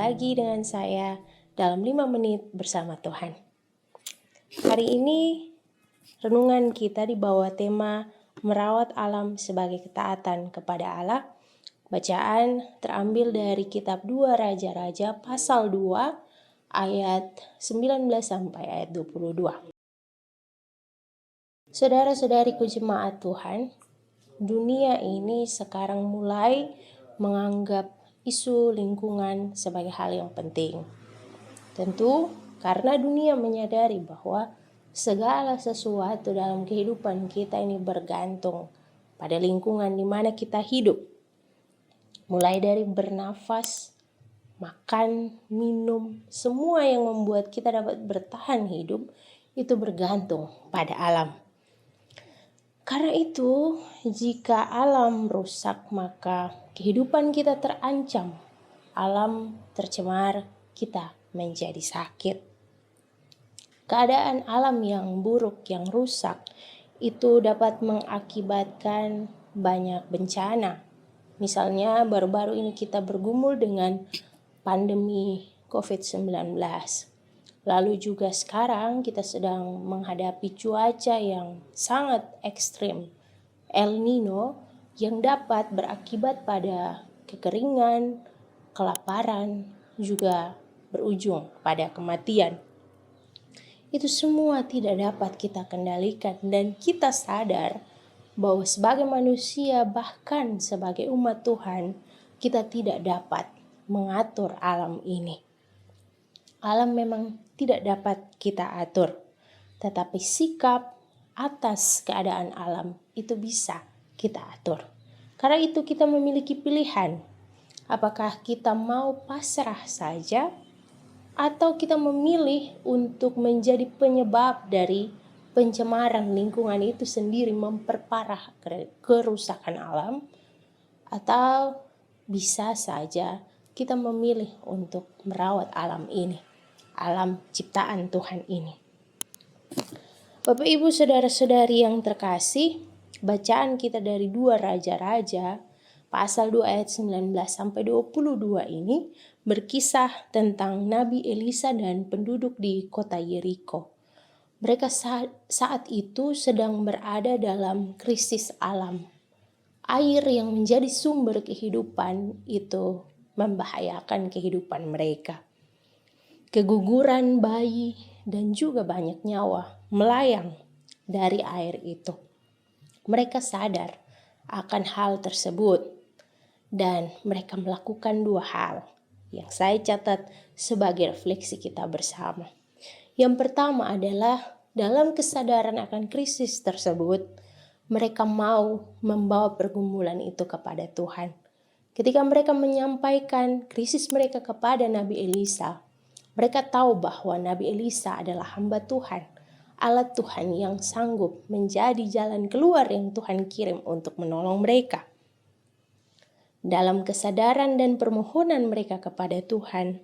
lagi dengan saya dalam 5 menit bersama Tuhan. Hari ini renungan kita dibawa tema merawat alam sebagai ketaatan kepada Allah. Bacaan terambil dari kitab 2 Raja-Raja pasal 2 ayat 19 sampai ayat 22. Saudara-saudariku jemaat Tuhan, dunia ini sekarang mulai menganggap isu lingkungan sebagai hal yang penting. Tentu karena dunia menyadari bahwa segala sesuatu dalam kehidupan kita ini bergantung pada lingkungan di mana kita hidup. Mulai dari bernafas, makan, minum, semua yang membuat kita dapat bertahan hidup itu bergantung pada alam. Karena itu, jika alam rusak, maka kehidupan kita terancam. Alam tercemar, kita menjadi sakit. Keadaan alam yang buruk, yang rusak, itu dapat mengakibatkan banyak bencana. Misalnya, baru-baru ini kita bergumul dengan pandemi COVID-19. Lalu juga sekarang kita sedang menghadapi cuaca yang sangat ekstrim, El Nino, yang dapat berakibat pada kekeringan, kelaparan, juga berujung pada kematian. Itu semua tidak dapat kita kendalikan dan kita sadar bahwa sebagai manusia, bahkan sebagai umat Tuhan, kita tidak dapat mengatur alam ini. Alam memang tidak dapat kita atur, tetapi sikap atas keadaan alam itu bisa kita atur. Karena itu kita memiliki pilihan, apakah kita mau pasrah saja atau kita memilih untuk menjadi penyebab dari pencemaran lingkungan itu sendiri, memperparah kerusakan alam, atau bisa saja kita memilih untuk merawat alam ini, alam ciptaan Tuhan ini. Bapak Ibu saudara-saudari yang terkasih, bacaan kita dari 2 Raja-Raja pasal 2 ayat 19 sampai 22 ini berkisah tentang Nabi Elisa dan penduduk di kota Yeriko. Mereka saat itu sedang berada dalam krisis alam. Air yang menjadi sumber kehidupan itu membahayakan kehidupan mereka. Keguguran bayi dan juga banyak nyawa melayang dari air itu. Mereka sadar akan hal tersebut dan mereka melakukan 2 hal yang saya catat sebagai refleksi kita bersama. Yang pertama adalah dalam kesadaran akan krisis tersebut, mereka mau membawa pergumulan itu kepada Tuhan. Ketika mereka menyampaikan krisis mereka kepada Nabi Elisa, mereka tahu bahwa Nabi Elisa adalah hamba Tuhan, alat Tuhan yang sanggup menjadi jalan keluar yang Tuhan kirim untuk menolong mereka. Dalam kesadaran dan permohonan mereka kepada Tuhan,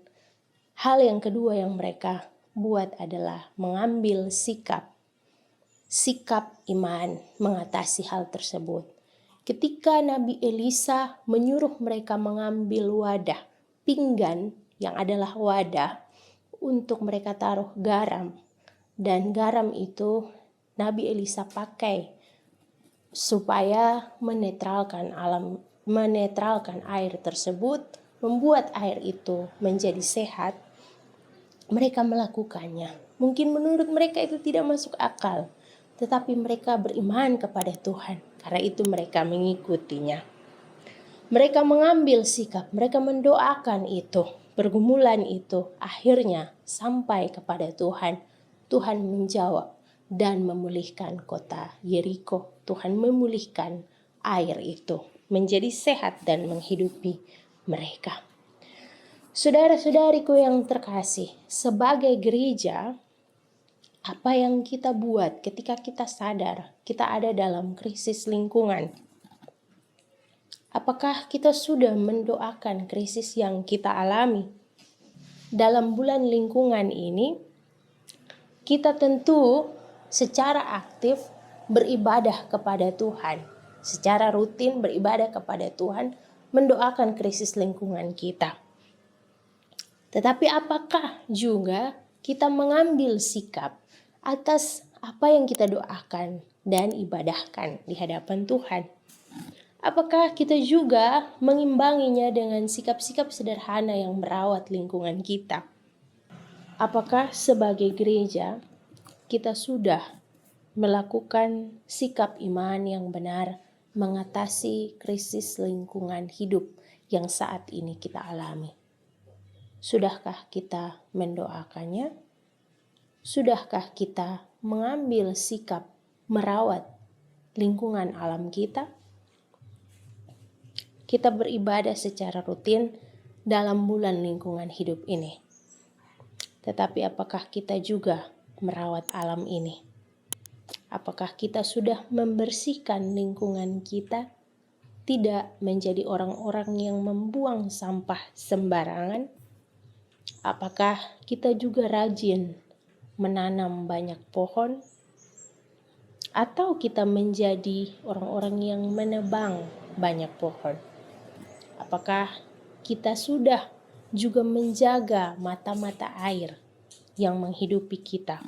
hal yang kedua yang mereka buat adalah mengambil sikap iman mengatasi hal tersebut. Ketika Nabi Elisa menyuruh mereka mengambil wadah, pinggan yang adalah wadah untuk mereka taruh garam. Dan garam itu Nabi Elisa pakai supaya menetralkan air tersebut, membuat air itu menjadi sehat. Mereka melakukannya. Mungkin menurut mereka itu tidak masuk akal, tetapi mereka beriman kepada Tuhan. Karena itu mereka mengikutinya. Mereka mengambil sikap, mereka mendoakan itu, pergumulan itu akhirnya sampai kepada Tuhan. Tuhan menjawab dan memulihkan kota Yeriko. Tuhan memulihkan air itu menjadi sehat dan menghidupi mereka. Saudara-saudariku yang terkasih, sebagai gereja, apa yang kita buat ketika kita sadar kita ada dalam krisis lingkungan? Apakah kita sudah mendoakan krisis yang kita alami? Dalam bulan lingkungan ini, kita tentu secara aktif beribadah kepada Tuhan. Secara rutin beribadah kepada Tuhan, mendoakan krisis lingkungan kita. Tetapi apakah juga kita mengambil sikap atas apa yang kita doakan dan ibadahkan di hadapan Tuhan? Apakah kita juga mengimbanginya dengan sikap-sikap sederhana yang merawat lingkungan kita? Apakah sebagai gereja kita sudah melakukan sikap iman yang benar mengatasi krisis lingkungan hidup yang saat ini kita alami? Sudahkah kita mendoakannya? Sudahkah kita mengambil sikap merawat lingkungan alam kita? Kita beribadah secara rutin dalam bulan lingkungan hidup ini. Tetapi apakah kita juga merawat alam ini? Apakah kita sudah membersihkan lingkungan kita? Tidak menjadi orang-orang yang membuang sampah sembarangan? Apakah kita juga rajin menanam banyak pohon? Atau kita menjadi orang-orang yang menebang banyak pohon? Apakah kita sudah juga menjaga mata-mata air yang menghidupi kita?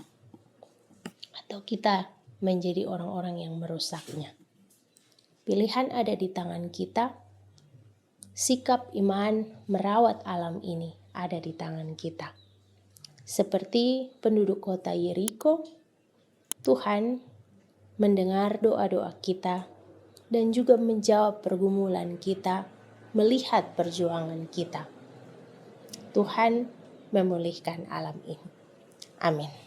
Atau kita menjadi orang-orang yang merusaknya? Pilihan ada di tangan kita. Sikap iman merawat alam ini ada di tangan kita. Seperti penduduk kota Yeriko, Tuhan mendengar doa-doa kita dan juga menjawab pergumulan kita, melihat perjuangan kita. Tuhan memulihkan alam ini. Amin.